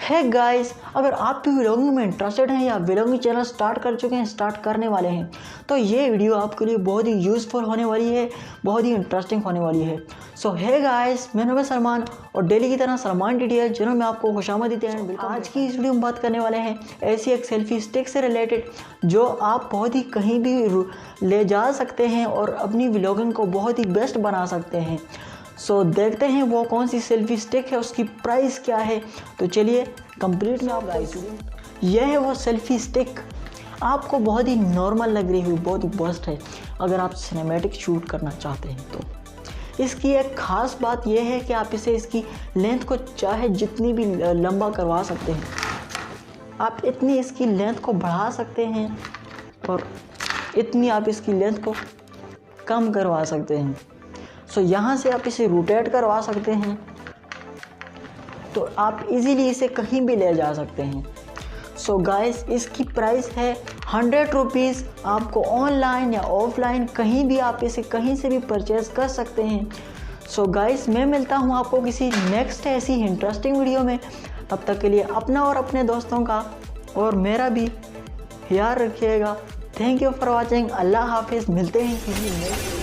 है गाइस, अगर आप भी व्लॉगिंग में इंटरेस्टेड हैं या व्लॉगिंग चैनल स्टार्ट कर चुके हैं, स्टार्ट करने वाले हैं, तो ये वीडियो आपके लिए बहुत ही यूज़फुल होने वाली है, बहुत ही इंटरेस्टिंग होने वाली है। सो है गाइस, मैं नाम है सलमान और डेली की तरह सलमान टीटीएच चैनल में आपको खुशामदीद है। आज की इस वीडियो में बात करने वाले हैं ऐसी एक सेल्फी स्टिक से रिलेटेड जो आप बहुत ही कहीं भी ले जा सकते हैं और अपनी व्लॉगिंग को बहुत ही बेस्ट बना सकते हैं। सो देखते हैं वो कौन सी सेल्फी स्टिक है, उसकी प्राइस क्या है। तो चलिए कंप्लीट में आप यह है वो सेल्फी स्टिक। आपको बहुत ही नॉर्मल लग रही हुई, बहुत ही बेस्ट है अगर आप सिनेमैटिक शूट करना चाहते हैं। तो इसकी एक ख़ास बात यह है कि आप इसे इसकी लेंथ को चाहे जितनी भी लंबा करवा सकते हैं, आप इतनी इसकी लेंथ को बढ़ा सकते हैं और इतनी आप इसकी लेंथ को कम करवा सकते हैं। सो यहाँ से आप इसे रोटेट करवा सकते हैं, तो आप इजीली इसे कहीं भी ले जा सकते हैं। सो गाइस, इसकी प्राइस है 100 रुपीज़। आपको ऑनलाइन या ऑफलाइन कहीं भी आप इसे कहीं से भी परचेज़ कर सकते हैं। सो गाइस, मैं मिलता हूँ आपको किसी नेक्स्ट ऐसी इंटरेस्टिंग वीडियो में। तब तक के लिए अपना और अपने दोस्तों का और मेरा भी ख्याल रखिएगा। Thank you for watching. अल्लाह हाफिज़। मिलते हैं किसी नेक्स्ट